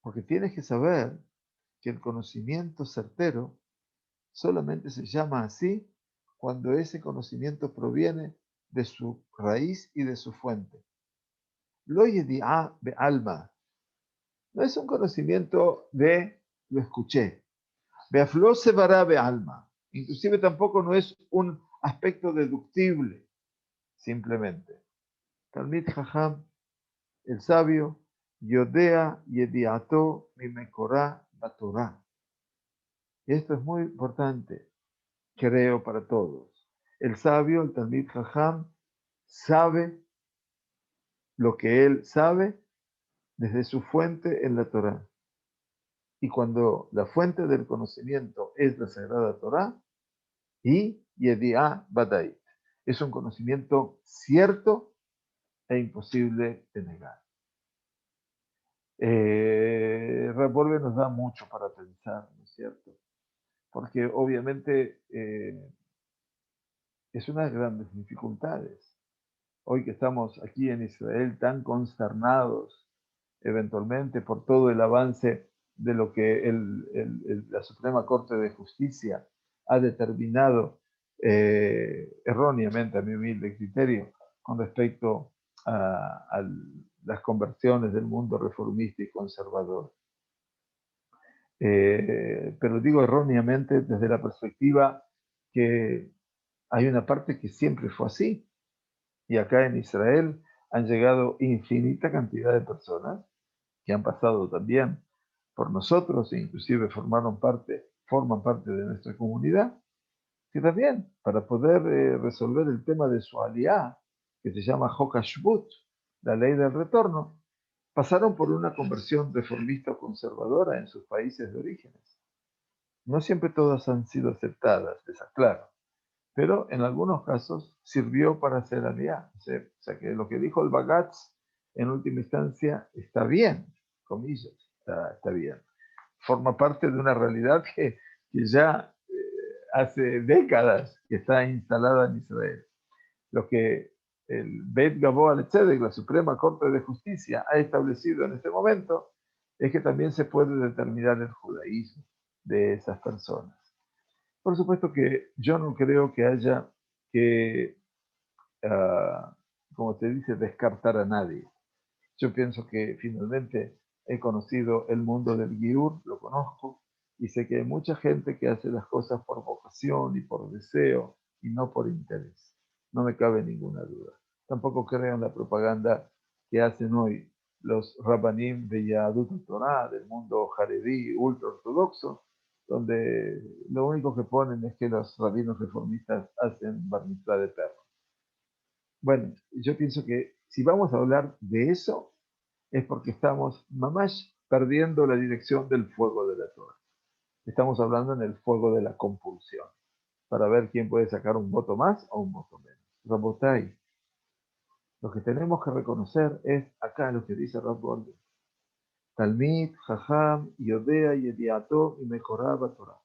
Porque tienes que saber que el conocimiento certero solamente se llama así cuando ese conocimiento proviene de su raíz y de su fuente. Lo yedi'ah be'alma no es un conocimiento de lo escuché. Be'aflo sevara be'alma. Inclusive tampoco no es un aspecto deductible, simplemente. Talmid Jajam, el sabio, Yodea yediato mimekorá batorá. Y esto es muy importante, creo, para todos. El sabio, el Talmid Jajam, sabe lo que él sabe desde su fuente en la Torá. Y cuando la fuente del conocimiento es la Sagrada Torá, y Yedi'ah Badait, es un conocimiento cierto e imposible de negar. Revolve nos da mucho para pensar, ¿no es cierto? Porque obviamente es una de las grandes dificultades. Hoy que estamos aquí en Israel tan consternados eventualmente por todo el avance de lo que la Suprema Corte de Justicia ha determinado erróneamente, a mi humilde criterio, con respecto a las conversiones del mundo reformista y conservador. Pero digo erróneamente desde la perspectiva que hay una parte que siempre fue así, y acá en Israel han llegado infinita cantidad de personas que han pasado también por nosotros e inclusive forman parte de nuestra comunidad, que también para poder resolver el tema de su aliá, que se llama Hok HaShvut, la ley del retorno, pasaron por una conversión reformista o conservadora en sus países de orígenes. No siempre todas han sido aceptadas, les aclaro, pero en algunos casos sirvió para hacer aliá. O sea que lo que dijo el Bagatz en última instancia está bien, comillas, está bien. Forma parte de una realidad que ya hace décadas que está instalada en Israel. Lo que el Beit Gabo al-Tzedek, la Suprema Corte de Justicia, ha establecido en este momento es que también se puede determinar el judaísmo de esas personas. Por supuesto que yo no creo que haya que, como te dice, descartar a nadie. Yo pienso que finalmente he conocido el mundo del Giur, lo conozco, y sé que hay mucha gente que hace las cosas por vocación y por deseo y no por interés. No me cabe ninguna duda. Tampoco creo en la propaganda que hacen hoy los Rabbanim de Yahadut Torah, del mundo jaredí, ultra ortodoxo, donde lo único que ponen es que los rabinos reformistas hacen bar mitzvah de perro. Bueno, yo pienso que si vamos a hablar de eso, es porque estamos, mamás, perdiendo la dirección del fuego de la Torah. Estamos hablando en el fuego de la compulsión, para ver quién puede sacar un voto más o un voto menos. Rabotai, lo que tenemos que reconocer es acá lo que dice Rab Goldberg. Talmid, Jajam, Yodea, Yediato y Mejoraba Torah.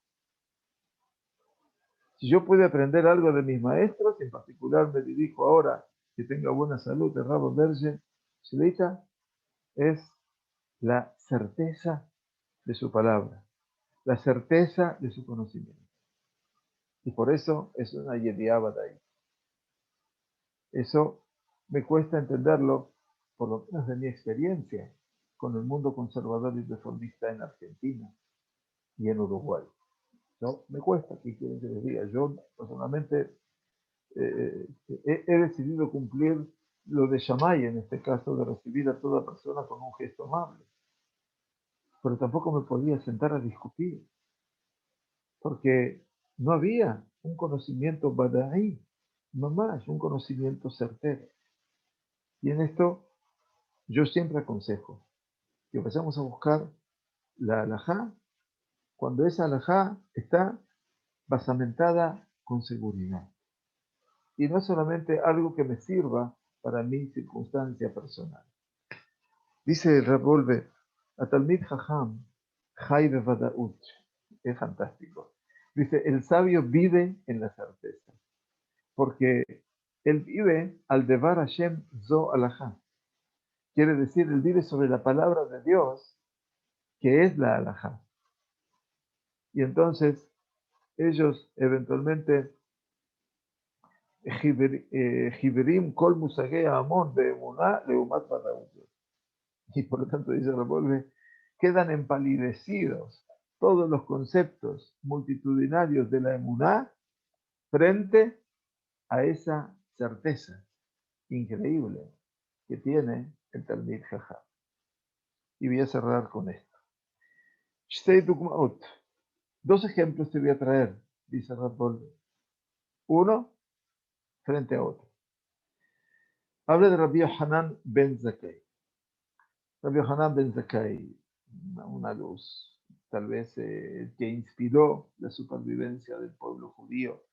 Si yo pude aprender algo de mis maestros, en particular me dirijo ahora que tenga buena salud de Rab Bergen, Shleita, es la certeza de su palabra, la certeza de su conocimiento. Y por eso es una yediábada ahí. Eso me cuesta entenderlo, por lo menos de mi experiencia con el mundo conservador y reformista en Argentina y en Uruguay. ¿No? Me cuesta, ¿qué quieren que les diga? Yo personalmente he decidido cumplir lo de Shammai, en este caso, de recibir a toda persona con un gesto amable. Pero tampoco me podía sentar a discutir, porque no había un conocimiento badaí, no más, un conocimiento certero. Y en esto yo siempre aconsejo que empezamos a buscar la halajá cuando esa halajá está basamentada con seguridad. Y no es solamente algo que me sirva para mi circunstancia personal. Dice el Rab Wolbe, a Talmid Jajam Jai bevadaut. Es fantástico. Dice, el sabio vive en la certeza, porque él vive al devar Hashem zo alajá. Quiere decir, él vive sobre la palabra de Dios, que es la alajá. Y entonces, ellos eventualmente, Jiberim kol musagei amon beemuná leumat vadaut. Y por lo tanto, dice Revolve, quedan empalidecidos todos los conceptos multitudinarios de la emuná frente a esa certeza increíble que tiene el Talmid Jajam. Y voy a cerrar con esto. Shtei dugmaot. Dos ejemplos te voy a traer, dice Rabol. Uno frente a otro. Habla de Rabbi Yohanan ben Zakkai. Rabbi Yohanan ben Zakkai, una luz, tal vez que inspiró la supervivencia del pueblo judío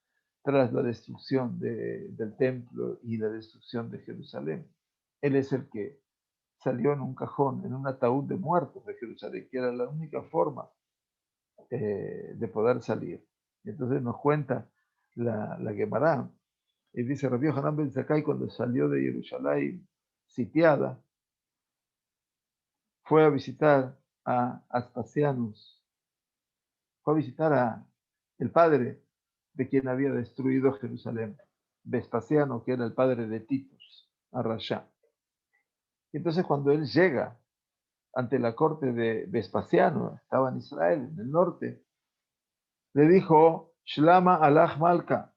tras la destrucción del templo y la destrucción de Jerusalén. Él es el que salió en un cajón, en un ataúd de muertos de Jerusalén, que era la única forma de poder salir. Y entonces nos cuenta la Gemara, y dice Rabbi Yohanan ben Zakkai, cuando salió de Jerusalén sitiada, fue a visitar a Aspasianus, fue a visitar a el padre de quien había destruido Jerusalén, Vespasiano, que era el padre de Titus, a Rasha. Y entonces cuando él llega ante la corte de Vespasiano, estaba en Israel, en el norte, le dijo, Shlama alach malka,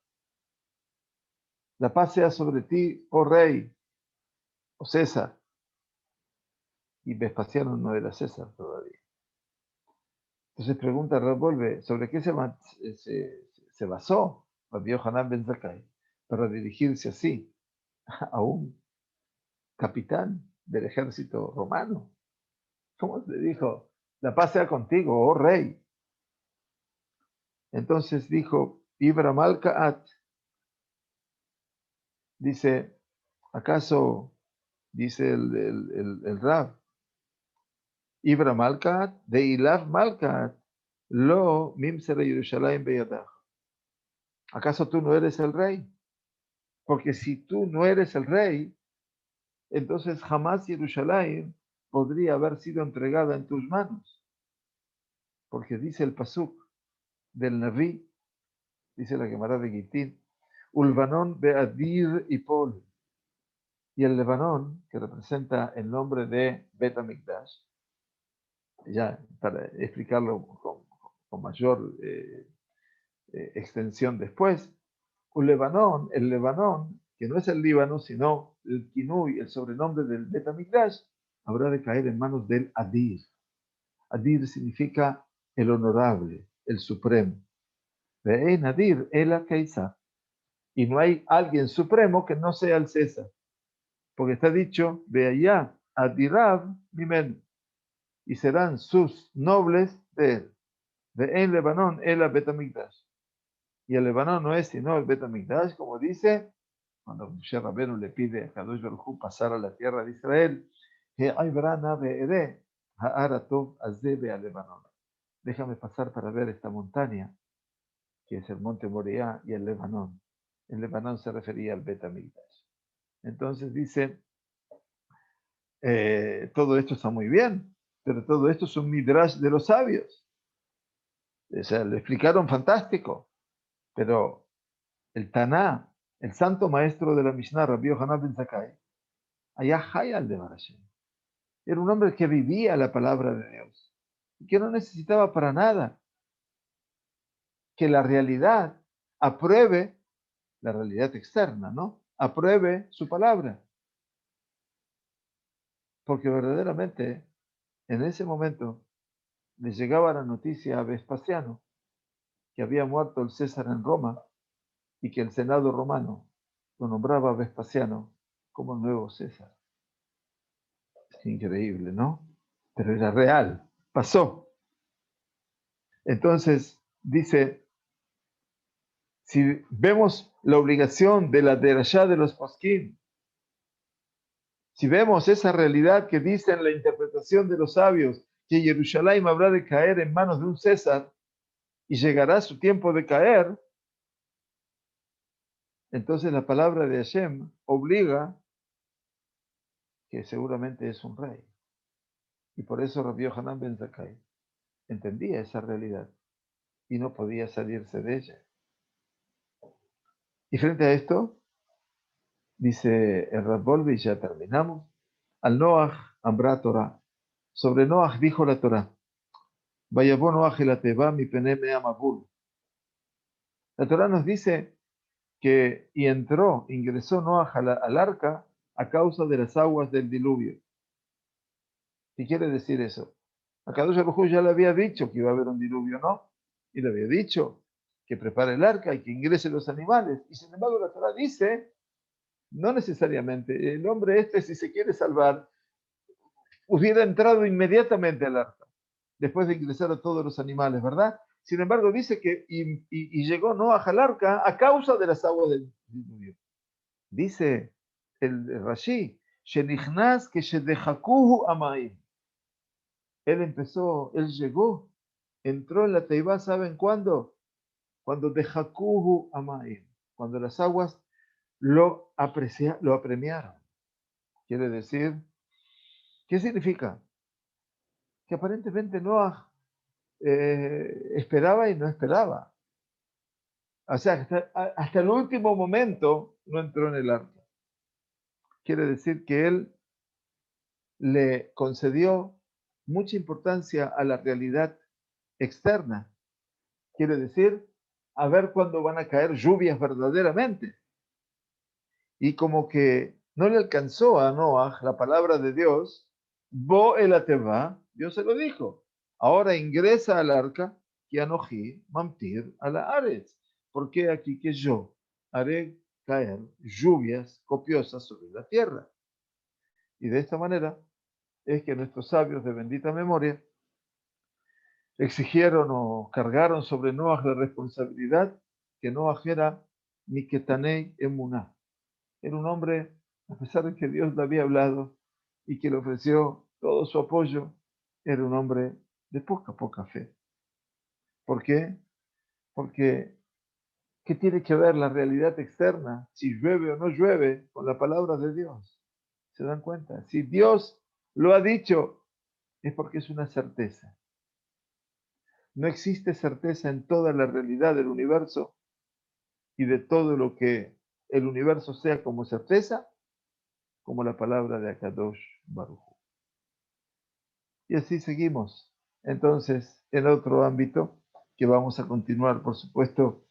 la paz sea sobre ti, oh rey, o César. Y Vespasiano no era César todavía. Entonces pregunta Revolve, ¿sobre qué se basó Rabbi Yohanan ben Zakkai para dirigirse así a un capitán del ejército romano? ¿Cómo le dijo, la paz sea contigo, oh rey? Entonces dijo, Ibra Malkaat, dice, ¿acaso, dice el Rab, Ibra Malkaat, de Ilav Malkaat, lo mimsere Yerushalayim beyadach? ¿Acaso tú no eres el rey? Porque si tú no eres el rey, entonces jamás Jerusalén podría haber sido entregada en tus manos. Porque dice el pasuk del Naví, dice la Gemara de Gitín, Ulvanón beadir y Pol. Y el Lebanón, que representa el nombre de Bet HaMikdash, ya para explicarlo con mayor extensión después, el Lebanón, que no es el Líbano, sino el Kinui, el sobrenombre del Bet HaMikdash, habrá de caer en manos del Adir. Adir significa el honorable, el supremo. Ve'en Adir, el Keisar. Y no hay alguien supremo que no sea el César. Porque está dicho, ve allá, Adirav Mimen. Y serán sus nobles de él. Ve'en Lebanón, el Bet HaMikdash. Y el Lebanón no es sino el Bet HaMikdash, como dice, cuando Moshe Rabbeinu le pide a Kadosh Baruj Hu pasar a la tierra de Israel, déjame pasar para ver esta montaña, que es el monte Moriah y el Lebanón. El Lebanón se refería al Bet HaMikdash. Entonces dice, todo esto está muy bien, pero todo esto es un midrash de los sabios. O sea, lo explicaron fantástico, pero el Taná, el santo maestro de la Mishnah, Rabbi Yohanan ben Zakkai, allá Hayal de Barashem. Era un hombre que vivía la palabra de Dios y que no necesitaba para nada que la realidad apruebe, la realidad externa, ¿no? Apruebe su palabra. Porque verdaderamente en ese momento le llegaba la noticia a Vespasiano que había muerto el César en Roma y que el Senado romano lo nombraba a Vespasiano como el nuevo César. Es increíble, ¿no? Pero era real, pasó. Entonces, dice, si vemos la obligación de la derashá de los poskim, si vemos esa realidad que dice en la interpretación de los sabios, que Jerusalén habrá de caer en manos de un César y llegará su tiempo de caer, entonces la palabra de Hashem obliga que seguramente es un rey. Y por eso Rabbi Yohanan ben Zakkai entendía esa realidad y no podía salirse de ella. Y frente a esto, dice el Rabbolvi, y ya terminamos, al Noach Ambra Torah. Sobre Noach dijo la Torah, Vayabó Noach el Ateba mi pene me amabul. La Torah nos dice que y ingresó Noach al arca a causa de las aguas del diluvio. ¿Qué quiere decir eso? Akadosh Baruj Hu ya le había dicho que iba a haber un diluvio, ¿no? Y le había dicho que prepare el arca y que ingresen los animales. Y sin embargo la Torah dice, no necesariamente, el hombre este si se quiere salvar, hubiera entrado inmediatamente al arca, después de ingresar a todos los animales, ¿verdad? Sin embargo dice que y llegó Noah al arca a causa de las aguas del diluvio. Dice el Rashi, Shenichnas que shedechakuhu amaim. Él llegó, entró en la Teibá, ¿saben cuándo? Cuando dejakuhu amaim, cuando las aguas lo apremiaron. Quiere decir, ¿qué significa? Que aparentemente Noah esperaba y no esperaba. O sea, hasta el último momento no entró en el arca. Quiere decir que él le concedió mucha importancia a la realidad externa. Quiere decir, a ver cuándo van a caer lluvias verdaderamente. Y como que no le alcanzó a Noah la palabra de Dios, Bo el Ateba, Dios se lo dijo. Ahora ingresa al arca, que anoji mamtir a la Ares. Porque aquí que yo haré caer lluvias copiosas sobre la tierra. Y de esta manera es que nuestros sabios de bendita memoria exigieron o cargaron sobre Noah la responsabilidad que Noah era Miketanei Emuná. Era un hombre, a pesar de que Dios le había hablado y que le ofreció todo su apoyo, era un hombre de poca fe. ¿Por qué? Porque, ¿qué tiene que ver la realidad externa, si llueve o no llueve, con la palabra de Dios? ¿Se dan cuenta? Si Dios lo ha dicho, es porque es una certeza. No existe certeza en toda la realidad del universo y de todo lo que el universo sea como certeza, como la palabra de Akadosh Baruj Hu. Y así seguimos. Entonces, en otro ámbito que vamos a continuar, por supuesto,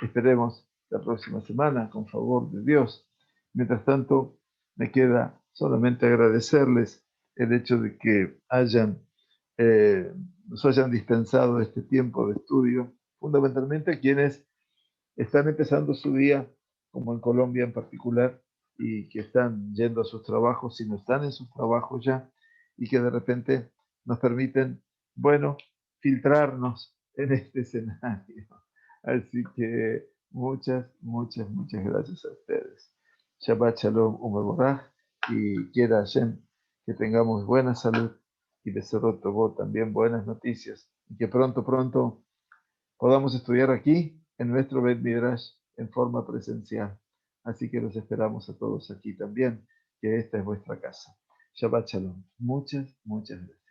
esperemos la próxima semana, con favor de Dios. Mientras tanto, me queda solamente agradecerles el hecho de que nos hayan dispensado este tiempo de estudio, fundamentalmente a quienes están empezando su día, como en Colombia en particular, y que están yendo a sus trabajos, si no están en sus trabajos ya, y que de repente nos permiten, bueno, filtrarnos en este escenario. Así que muchas gracias a ustedes. Shabbat Shalom Umeborach, y quiera Hashem que tengamos buena salud y de Besorot Tovot también buenas noticias, y que pronto podamos estudiar aquí en nuestro Bet Midrash en forma presencial. Así que los esperamos a todos aquí también, que esta es vuestra casa. Shabbat Shalom. Muchas gracias.